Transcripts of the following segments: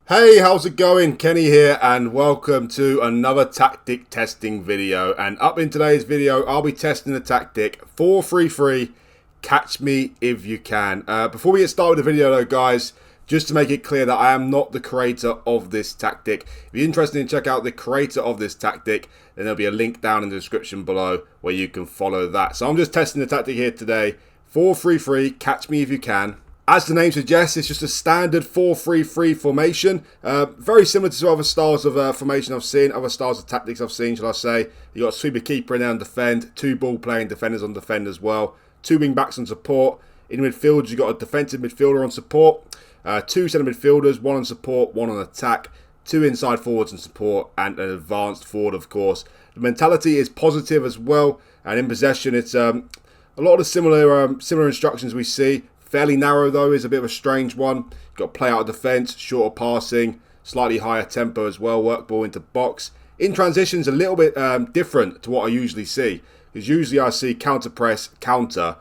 Hey, how's it going? Kenny here and welcome to another tactic testing video. And up in today's video, I'll be testing the tactic 4-3-3, catch me if you can. Before we get started with the video though, guys, just to make it clear that I am not the creator of this tactic. If you're interested in check out the creator of this tactic, then there'll be a link down in the description below where you can follow that. So I'm just testing the tactic here today. 4-3-3, catch me if you can. As the name suggests, it's just a standard 4-3-3 formation. Very similar to other styles of formation I've seen, other styles of tactics I've seen, shall I say. You've got a sweeper keeper in there on defend, two ball-playing defenders on defend as well, two wing-backs on support. In midfield, you've got a defensive midfielder on support, two centre midfielders, one on support, one on attack, two inside forwards on support, and an advanced forward, of course. The mentality is positive as well, and in possession, it's a lot of the similar instructions we see. Fairly narrow though, is a bit of a strange one. You've got play out of defence, shorter passing, slightly higher tempo as well, work ball into box. In transitions, a little bit different to what I usually see. Because usually I see counter press, counter,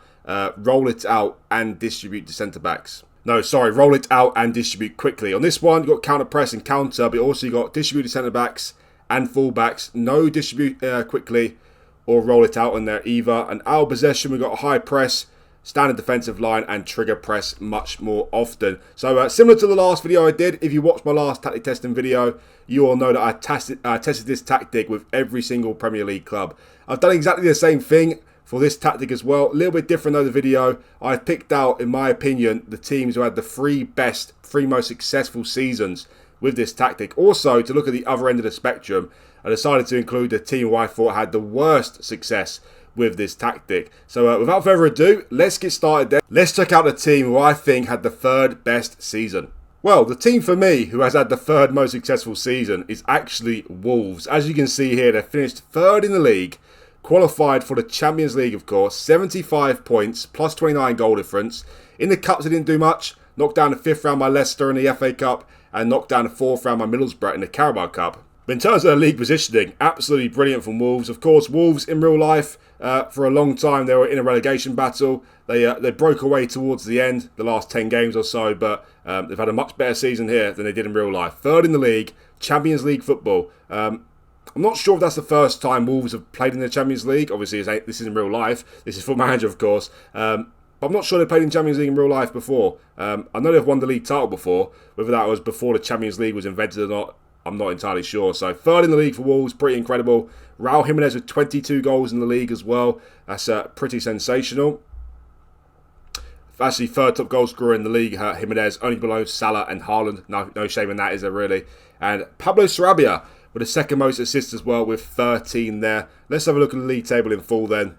roll it out and distribute to centre backs. No, sorry, roll it out and distribute quickly. On this one, you've got counter press and counter, but also you've got distribute to centre backs and full backs. No distribute quickly or roll it out in there either. And out of possession, we've got a high press, standard defensive line and trigger press much more often. So similar to the last video I did, if you watched my last tactic testing video, you all know that I tested this tactic with every single Premier League club. I've done exactly the same thing for this tactic as well. A little bit different though the video. I picked out, in my opinion, the teams who had the three most successful seasons with this tactic. Also, to look at the other end of the spectrum, I decided to include the team who I thought had the worst success with this tactic. So without further ado, let's get started then. Let's check out the team who I think had the third best season. Well, the team for me who has had the third most successful season is actually Wolves. As you can see here, they finished third in the league, qualified for the Champions League of course, 75 points, plus 29 goal difference. In the Cups they didn't do much, knocked down the 5th round by Leicester in the FA Cup, and knocked down the 4th round by Middlesbrough in the Carabao Cup. But in terms of their league positioning, absolutely brilliant from Wolves. Of course, Wolves in real life, for a long time, they were in a relegation battle. They broke away towards the end, the last 10 games or so, but they've had a much better season here than they did in real life. Third in the league, Champions League football. I'm not sure if that's the first time Wolves have played in the Champions League. Obviously, this isn't real life. This is FootballManager, of course. But I'm not sure they played in Champions League in real life before. I know they've won the league title before. Whether that was before the Champions League was invented or not, I'm not entirely sure. So third in the league for Wolves, pretty incredible. Raul Jimenez with 22 goals in the league as well. That's pretty sensational. Actually, third top goal scorer in the league, Jimenez, only below Salah and Haaland. No shame in that, is there really? And Pablo Sarabia with the second most assists as well with 13 there. Let's have a look at the league table in full then.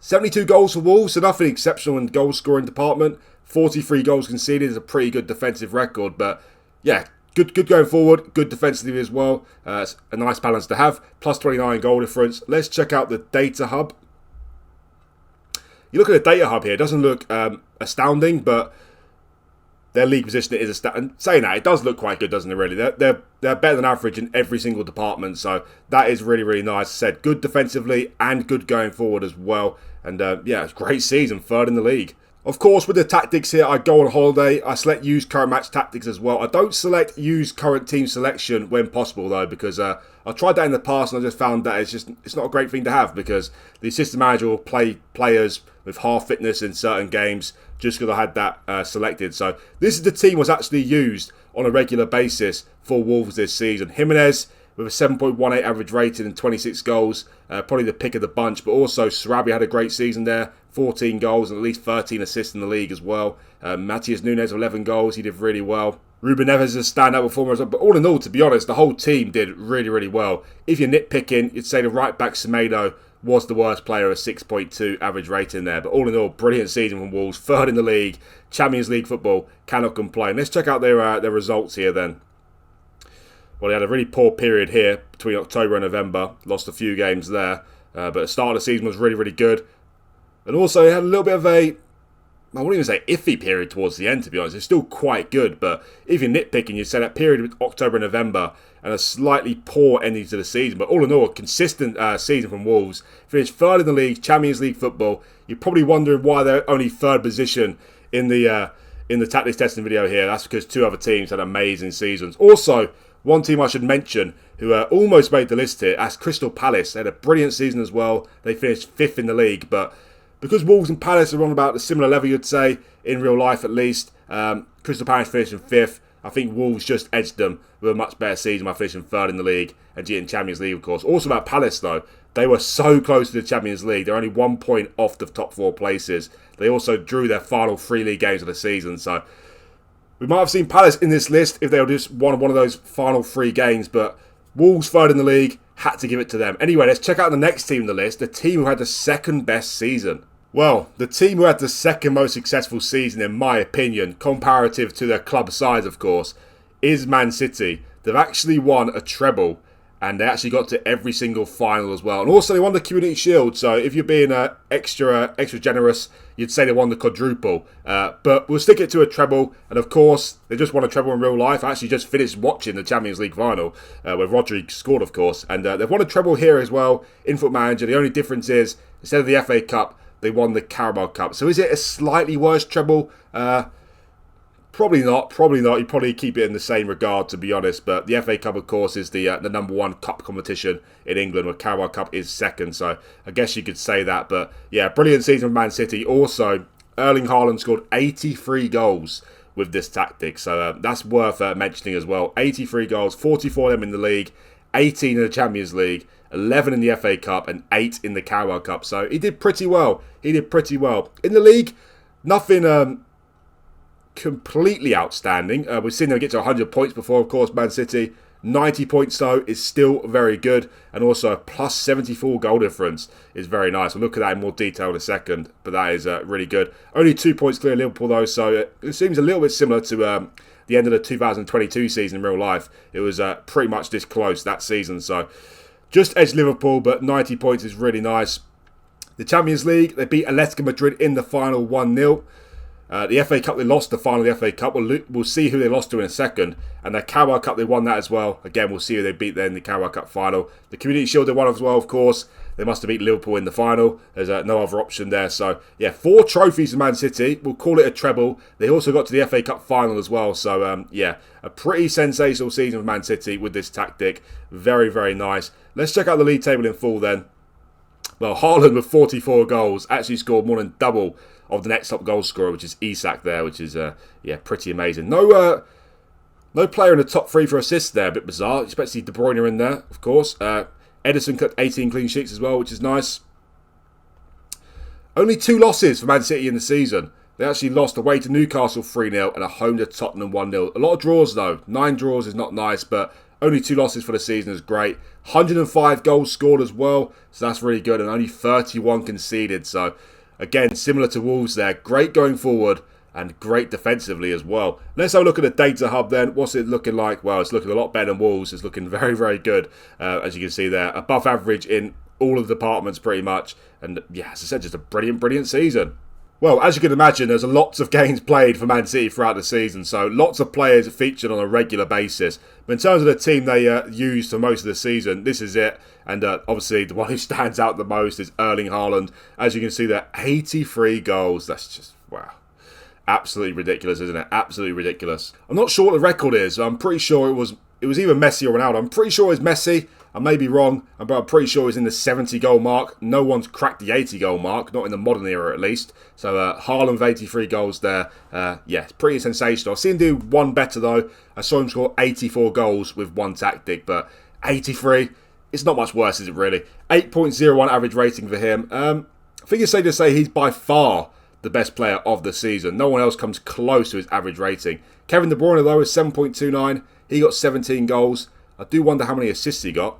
72 goals for Wolves, so nothing exceptional in the goal scoring department. 43 goals conceded is a pretty good defensive record, but yeah, Good going forward, good defensively as well. It's a nice balance to have. Plus 29 goal difference. Let's check out the data hub. You look at the data hub here, it doesn't look astounding, but their league position is astounding. Saying that, it does look quite good, doesn't it really? They're better than average in every single department, so that is really, really nice. As I said, good defensively and good going forward as well. And yeah, it's a great season, third in the league. Of course, with the tactics here, I go on holiday. I select use current match tactics as well. I don't select use current team selection when possible, though, because I tried that in the past and I just found that it's not a great thing to have, because the assistant manager will play players with half fitness in certain games just because I had that selected. So this is the team was actually used on a regular basis for Wolves this season. Jimenez with a 7.18 average rating and 26 goals. Probably the pick of the bunch, but also Sarabia had a great season there. 14 goals and at least 13 assists in the league as well. Matheus Nunes 11 goals, he did really well. Ruben Neves is a standout performer, but all in all, to be honest, the whole team did really, really well. If you're nitpicking, you'd say the right back Semedo was the worst player, a 6.2 average rating there. But all in all, brilliant season from Wolves, third in the league, Champions League football, cannot complain. Let's check out their results here then. Well, they had a really poor period here between October and November. Lost a few games there. But the start of the season was really, really good. And also, they had a little bit of a, I wouldn't even say iffy period towards the end, to be honest. It's still quite good. But if you're nitpicking, you'd say that period with October and November and a slightly poor ending to the season. But all in all, a consistent season from Wolves. Finished third in the league, Champions League football. You're probably wondering why they're only third position in the in the tactics testing video here. That's because two other teams had amazing seasons. Also, one team I should mention who almost made the list here, that's Crystal Palace. They had a brilliant season as well. They finished 5th in the league, but because Wolves and Palace are on about a similar level, you'd say, in real life at least, Crystal Palace finished in 5th. I think Wolves just edged them with a much better season by finishing 3rd in the league and getting Champions League, of course. Also about Palace, though, they were so close to the Champions League. They're only 1 point off the top 4 places. They also drew their final 3 league games of the season, so we might have seen Palace in this list if they were just won one of those final 3 games, but Wolves 3rd in the league, had to give it to them. Anyway, let's check out the next team on the list, the team who had the 2nd best season. Well, the team who had the 2nd most successful season, in my opinion, comparative to their club size, of course, is Man City. They've actually won a treble, and they actually got to every single final as well. And also, they won the Community Shield, so if you're being extra generous, you'd say they won the quadruple. But we'll stick it to a treble, and of course, they just won a treble in real life. I actually just finished watching the Champions League final, where Rodri scored, of course. And they've won a treble here as well, in FootballManager. The only difference is, instead of the FA Cup, they won the Carabao Cup. So is it a slightly worse treble? Probably not. You'd probably keep it in the same regard, to be honest. But the FA Cup, of course, is the number 1 cup competition in England, where Carabao Cup is 2nd. So I guess you could say that. But yeah, brilliant season for Man City. Also, Erling Haaland scored 83 goals with this tactic. So that's worth mentioning as well. 83 goals, 44 of them in the league, 18 in the Champions League, 11 in the FA Cup, and 8 in the Carabao Cup. So he did pretty well. In the league, nothing completely outstanding. We've seen them get to 100 points before, of course, Man City. 90 points, though, is still very good. And also a plus 74 goal difference is very nice. We'll look at that in more detail in a second, but that is really good. Only 2 points clear Liverpool, though, so it seems a little bit similar to the end of the 2022 season in real life. It was pretty much this close that season, so just edged Liverpool, but 90 points is really nice. The Champions League, they beat Atletico Madrid in the final 1-0. The FA Cup, they lost the final of the FA Cup. We'll see who they lost to in a second. And the Carabao Cup, they won that as well. Again, we'll see who they beat there in the Carabao Cup final. The Community Shield, they won as well, of course. They must have beat Liverpool in the final. There's no other option there. So, yeah, 4 trophies for Man City. We'll call it a treble. They also got to the FA Cup final as well. So, yeah, a pretty sensational season for Man City with this tactic. Very, very nice. Let's check out the league table in full then. Well, Haaland with 44 goals actually scored more than double of the next top goal scorer, which is Isak there, which is, yeah, pretty amazing. No player in the top 3 for assists there, a bit bizarre. Especially De Bruyne in there, of course. Edison cut 18 clean sheets as well, which is nice. Only 2 losses for Man City in the season. They actually lost away to Newcastle 3-0 and at home to Tottenham 1-0. A lot of draws, though. 9 draws is not nice, but only 2 losses for the season is great. 105 goals scored as well, so that's really good. And only 31 conceded. So, again, similar to Wolves there. Great going forward and great defensively as well. Let's have a look at the data hub then. What's it looking like? Well, it's looking a lot better than Wolves. It's looking very, very good, as you can see there. Above average in all of the departments pretty much. And, yeah, as I said, just a brilliant, brilliant season. Well, as you can imagine, there's lots of games played for Man City throughout the season, so lots of players featured on a regular basis. But in terms of the team they used for most of the season, this is it. And obviously, the one who stands out the most is Erling Haaland. As you can see there, 83 goals. That's just, wow. Absolutely ridiculous, isn't it? Absolutely ridiculous. I'm not sure what the record is. I'm pretty sure it was either Messi or Ronaldo. I'm pretty sure it's Messi. I may be wrong, but I'm pretty sure he's in the 70 goal mark. No one's cracked the 80 goal mark, not in the modern era at least. So Haaland with 83 goals there. Yeah, it's pretty sensational. I've seen him do one better though. I saw him score 84 goals with one tactic, but 83, it's not much worse, is it really? 8.01 average rating for him. I think it's safe to say he's by far the best player of the season. No one else comes close to his average rating. Kevin De Bruyne though is 7.29. He got 17 goals. I do wonder how many assists he got.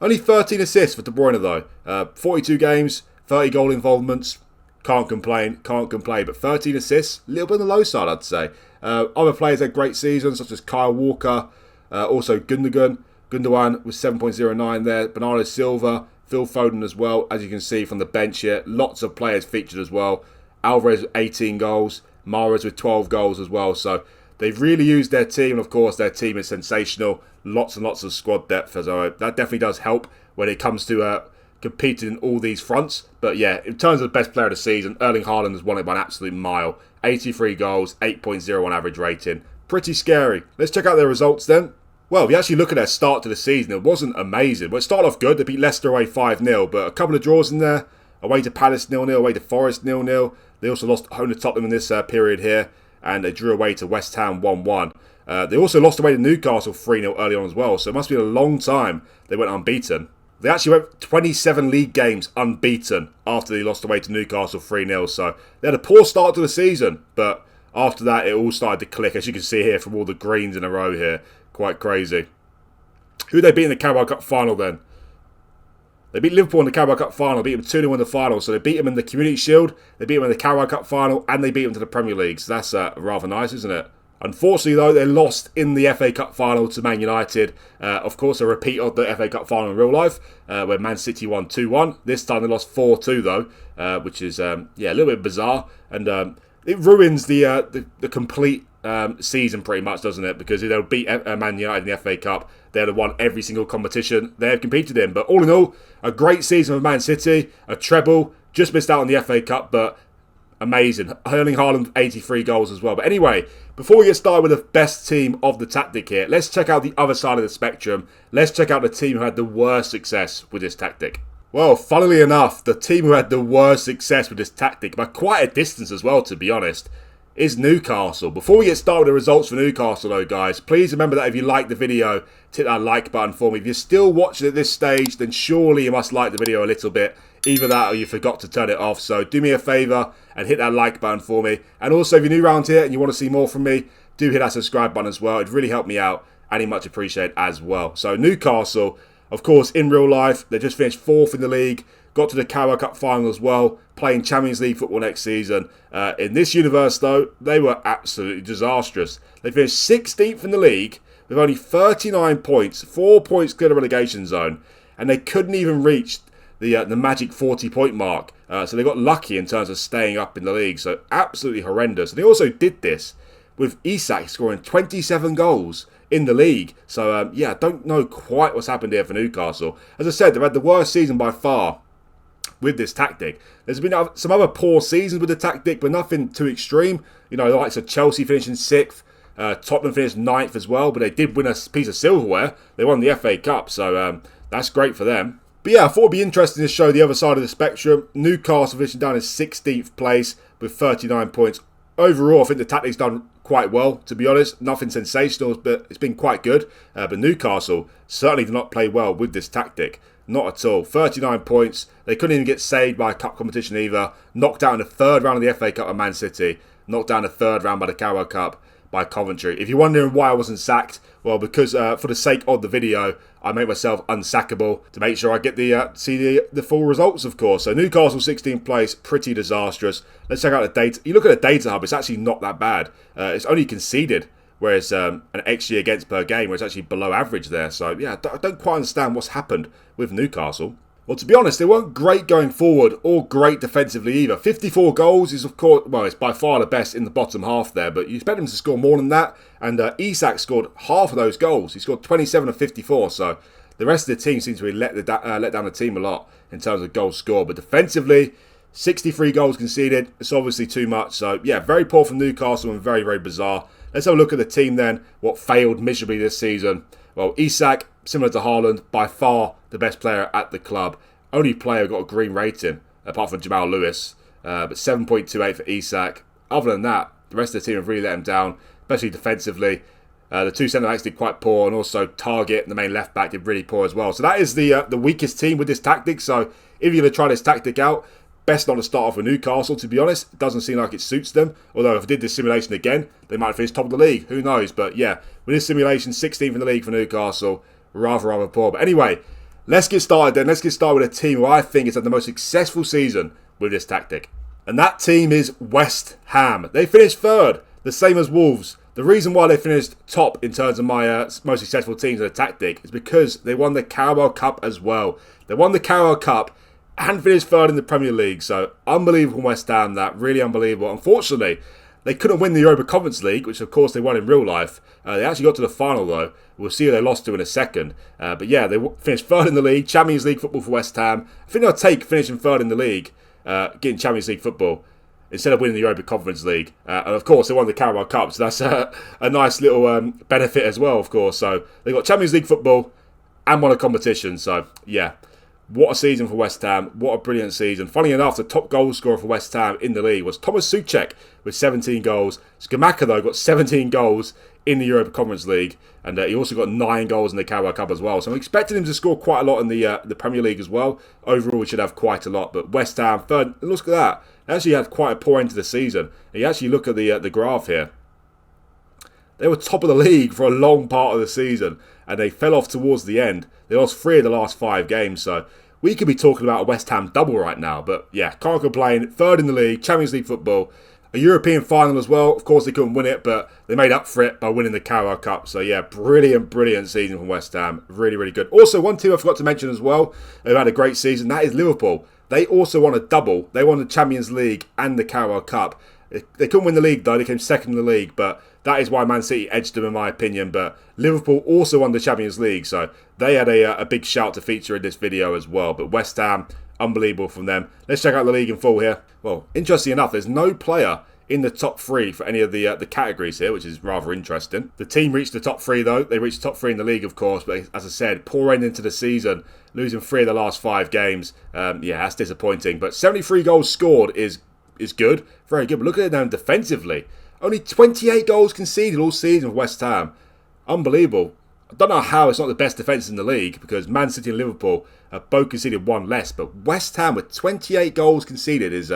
Only 13 assists for De Bruyne though. 42 games, 30 goal involvements. Can't complain. But 13 assists, a little bit on the low side, I'd say. Other players had great seasons, such as Kyle Walker. Also Gundogan with 7.09 there. Bernardo Silva, Phil Foden as well. As you can see from the bench here, lots of players featured as well. Alvarez with 18 goals. Mahrez with 12 goals as well. So they've really used their team, and of course their team is sensational. Lots and lots of squad depth, so that definitely does help when it comes to competed in all these fronts. But yeah, in terms of the best player of the season, Erling Haaland has won it by an absolute mile. 83 goals, 8.01 average rating. Pretty scary. Let's check out their results then. Well, if you actually look at their start to the season, it wasn't amazing. But it started off good. They beat Leicester away 5-0, but a couple of draws in there. Away to Palace 0-0, away to Forest 0-0. They also lost home to Tottenham in this period here, and they drew away to West Ham 1-1. They also lost away to Newcastle 3-0 early on as well, so it must have been a long time they went unbeaten. They actually went 27 league games unbeaten after they lost away to Newcastle 3-0, so they had a poor start to the season, but after that it all started to click, as you can see here from all the greens in a row here. Quite crazy. Who they beat in the Carabao Cup final then? They beat Liverpool in the Carabao Cup final, beat them 2-0 in the final, so they beat them in the Community Shield, they beat them in the Carabao Cup final, and they beat them to the Premier League, so that's rather nice, isn't it? Unfortunately, though, they lost in the FA Cup final to Man United. Of course, a repeat of the FA Cup final in real life, where Man City won 2-1. This time they lost 4-2, though, which is a little bit bizarre. And it ruins the complete season, pretty much, doesn't it? Because if they'll beat Man United in the FA Cup, they'd have won every single competition they have competed in. But all in all, a great season of Man City, a treble, just missed out on the FA Cup, but amazing. Erling Haaland, 83 goals as well. But anyway, before we get started with the best team of the tactic here, let's check out the other side of the spectrum. Let's check out the team who had the worst success with this tactic. Well, funnily enough, the team who had the worst success with this tactic, by quite a distance as well, to be honest, is Newcastle. Before we get started with the results for Newcastle, though, guys, please remember that if you like the video, hit that like button for me. If you're still watching at this stage, then surely you must like the video a little bit. Either that or you forgot to turn it off. So do me a favour and hit that like button for me. And also, if you're new around here and you want to see more from me, do hit that subscribe button as well. It'd really help me out and it'd much appreciated as well. So Newcastle, of course, in real life, they just finished 4th in the league. Got to the Carabao Cup final as well, playing Champions League football next season. In this universe, though, they were absolutely disastrous. They finished 16th in the league with only 39 points, 4 points clear of the relegation zone, and they couldn't even reach the magic 40-point mark. So they got lucky in terms of staying up in the league. So absolutely horrendous. And they also did this with Isak scoring 27 goals in the league. So I don't know quite what's happened here for Newcastle. As I said, they've had the worst season by far with this tactic. There's been some other poor seasons with the tactic, but nothing too extreme. You know, the likes of Chelsea finishing 6th, Tottenham finished 9th as well, but they did win a piece of silverware. They won the FA Cup, so that's great for them. But yeah, I thought it'd be interesting to show the other side of the spectrum. Newcastle finishing down in 16th place with 39 points. Overall, I think the tactic's done quite well, to be honest. Nothing sensational, but it's been quite good. But Newcastle certainly did not play well with this tactic. Not at all. 39 points. They couldn't even get saved by a cup competition either. Knocked out in the 3rd round of the FA Cup by Man City. Knocked down in the 3rd round by the Carabao Cup by Coventry. If you're wondering why I wasn't sacked, well, because for the sake of the video, I made myself unsackable to make sure I get see the full results, of course. So Newcastle 16th place, pretty disastrous. Let's check out the data. You look at the data hub, it's actually not that bad. It's only conceded, whereas an XG against per game, where it's actually below average there. So yeah, I don't quite understand what's happened with Newcastle. Well, to be honest, they weren't great going forward or great defensively either. 54 goals is, of course, well, it's by far the best in the bottom half there, but you expect them to score more than that. And Isak scored half of those goals. He scored 27 of 54, so the rest of the team seems to be let down the team a lot in terms of goals scored. But defensively, 63 goals conceded. It's obviously too much. So, yeah, very poor from Newcastle and very, very bizarre. Let's have a look at the team then, what failed miserably this season. Well, Isak, similar to Haaland, by far the best player at the club. Only player who got a green rating, apart from Jamal Lewis. But 7.28 for Isak. Other than that, the rest of the team have really let him down, especially defensively. The two centre-backs did quite poor, and also Target, the main left-back, did really poor as well. So that is the weakest team with this tactic. So if you're going to try this tactic out, best not to start off with Newcastle, to be honest. It doesn't seem like it suits them. Although if I did this simulation again, they might finish top of the league. Who knows? But yeah, with this simulation, 16th in the league for Newcastle. Rather poor. But anyway, let's get started then. Let's get started with a team who I think has had the most successful season with this tactic. And that team is West Ham. They finished 3rd, the same as Wolves. The reason why they finished top in terms of my most successful teams in the tactic is because they won the Carabao Cup as well. They won the Carabao Cup and finished 3rd in the Premier League. So unbelievable West Ham, that. Really unbelievable. Unfortunately, They couldn't win the Europa Conference League, which of course they won in real life. They actually got to the final though. We'll see who they lost to in a second. But yeah, they finished third in the league. Champions League football for West Ham. I think they'll take finishing third in the league, getting Champions League football, instead of winning the Europa Conference League. And of course, they won the Carabao Cup, so that's a nice little benefit as well, of course. So they got Champions League football and won a competition. So yeah, what a season for West Ham. What a brilliant season. Funny enough, the top goal scorer for West Ham in the league was Thomas Souček with 17 goals. Scamacca, though, got 17 goals in the Europa Conference League. And he also got 9 goals in the Carabao Cup as well. So I'm expecting him to score quite a lot in the Premier League as well. Overall, he should have quite a lot. But West Ham, third, look at that. They actually had quite a poor end to the season. And you actually look at the graph here. They were top of the league for a long part of the season, and they fell off towards the end. They lost 3 of the last 5 games, so we could be talking about a West Ham double right now. But yeah, can't complain. Third in the league, Champions League football, a European final as well. Of course, they couldn't win it, but they made up for it by winning the Carabao Cup. So yeah, brilliant season from West Ham. Really, really good. Also, one team I forgot to mention as well, who had a great season, that is Liverpool. They also won a double. They won the Champions League and the Carabao Cup. They couldn't win the league though, they came second in the league, but that is why Man City edged them in my opinion. But Liverpool also won the Champions League, so they had a big shout to feature in this video as well. But West Ham, unbelievable from them. Let's check out the league in full here. Well, interesting enough, there's no player in the top 3 for any of the categories here, which is rather interesting. The team reached the top 3 though. They reached the top 3 in the league, of course, but as I said, poor end into the season, losing 3 of the last 5 games. Yeah, that's disappointing. But 73 goals scored is good, very good. But look at them defensively. Only 28 goals conceded all season for West Ham. Unbelievable. I don't know how it's not the best defence in the league, because Man City and Liverpool have both conceded 1 less. But West Ham with 28 goals conceded is,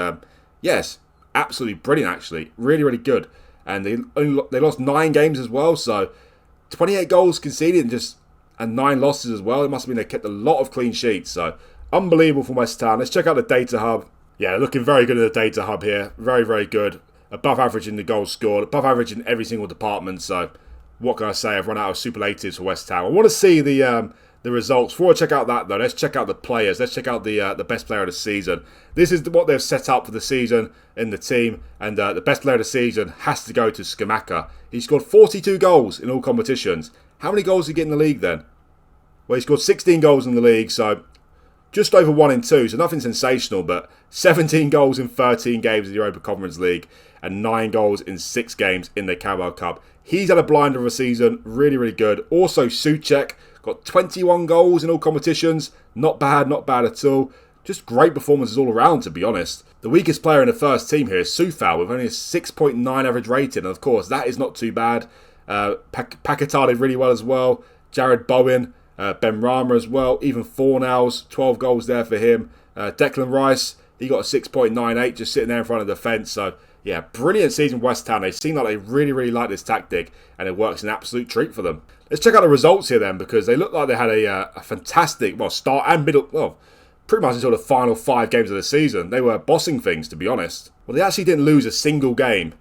yes, absolutely brilliant actually. Really, really good. And they lost 9 games as well. So 28 goals conceded and 9 losses as well. It must have been they kept a lot of clean sheets. So unbelievable for West Ham. Let's check out the data hub. Yeah, looking very good in the data hub here. Very, very good. Above average in the goals scored. Above average in every single department. So what can I say? I've run out of superlatives for West Ham. I want to see the results. Before I check out that though, let's check out the players. Let's check out the best player of the season. This is what they've set up for the season in the team. And the best player of the season has to go to Scamacca. He scored 42 goals in all competitions. How many goals did he get in the league then? Well, he scored 16 goals in the league, so just over 1 in 2, so nothing sensational, but 17 goals in 13 games in the Europa Conference League and 9 goals in 6 games in the Carabao Cup. He's had a blinder of a season, really, really good. Also, Souček got 21 goals in all competitions. Not bad at all. Just great performances all around, to be honest. The weakest player in the first team here is Soufal with only a 6.9 average rating, and of course, that is not too bad. Paquetá did really well as well. Jared Bowen, Ben Rama as well, even Fornals, 12 goals there for him. Declan Rice, he got a 6.98 just sitting there in front of the fence. So yeah, brilliant season for West Ham. They seem like they really, really like this tactic, and it works an absolute treat for them. Let's check out the results here then, because they look like they had a fantastic start and middle, pretty much until the final 5 games of the season. They were bossing things, to be honest. Well, they actually didn't lose a single game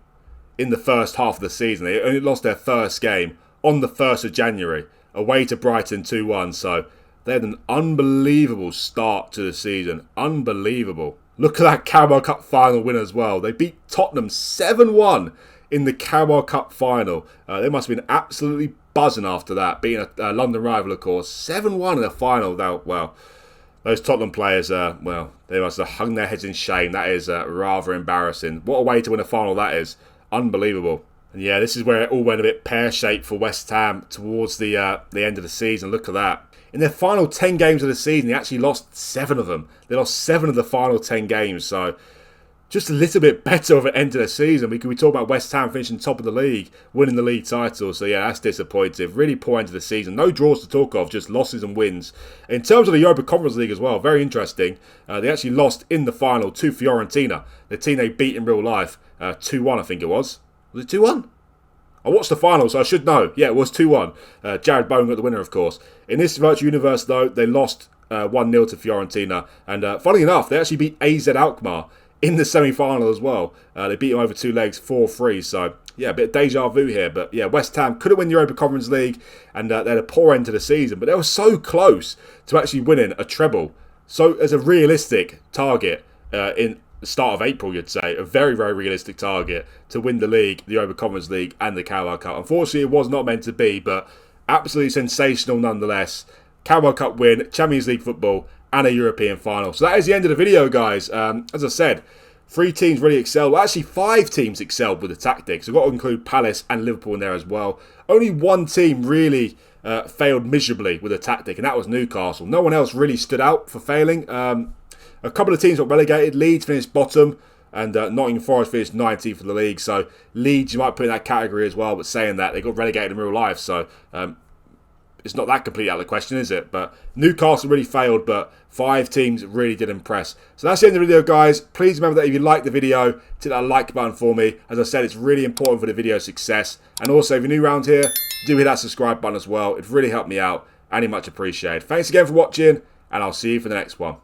in the first half of the season. They only lost their first game on the 1st of January. Away to Brighton 2-1, so they had an unbelievable start to the season. Unbelievable. Look at that Carabao Cup final win as well. They beat Tottenham 7-1 in the Carabao Cup final. They must have been absolutely buzzing after that, being a London rival, of course. 7-1 in the final. Well, those Tottenham players, they must have hung their heads in shame. That is rather embarrassing. What a way to win a final that is. Unbelievable. And yeah, this is where it all went a bit pear-shaped for West Ham towards the end of the season. Look at that. In their final 10 games of the season, they actually lost 7 of them. They lost 7 of the final 10 games. So just a little bit better of an end to the season. We talk about West Ham finishing top of the league, winning the league title. So yeah, that's disappointing. Really poor end to the season. No draws to talk of, just losses and wins. In terms of the Europa Conference League as well, very interesting. They actually lost in the final to Fiorentina, the team they beat in real life. 2-1, I think it was. Was it 2-1? I watched the final, so I should know. Yeah, it was 2-1. Jared Bowen got the winner, of course. In this virtual universe, though, they lost 1-0 to Fiorentina. And funnily enough, they actually beat AZ Alkmaar in the semi-final as well. They beat them over 2 legs, 4-3. So, yeah, a bit of deja vu here. But, yeah, West Ham couldn't win the Europa Conference League, and they had a poor end to the season. But they were so close to actually winning a treble. So, as a realistic target in the start of April, you'd say. A very, very realistic target to win the league, the Europa Conference League and the Carabao Cup. Unfortunately, it was not meant to be, but absolutely sensational nonetheless. Carabao Cup win, Champions League football and a European final. So that is the end of the video, guys. As I said, 3 teams really excelled. Well, actually 5 teams excelled with the tactics. I've got to include Palace and Liverpool in there as well. Only one team really failed miserably with a tactic, and that was Newcastle. No one else really stood out for failing. A couple of teams got relegated. Leeds finished bottom, and Nottingham Forest finished 19th for the league. So Leeds, you might put in that category as well, but saying that, they got relegated in real life. So it's not that completely out of the question, is it? But Newcastle really failed, but 5 teams really did impress. So that's the end of the video, guys. Please remember that if you liked the video, hit that like button for me. As I said, it's really important for the video success. And also, if you're new around here, do hit that subscribe button as well. It really helped me out, and it's much appreciated. Thanks again for watching, and I'll see you for the next one.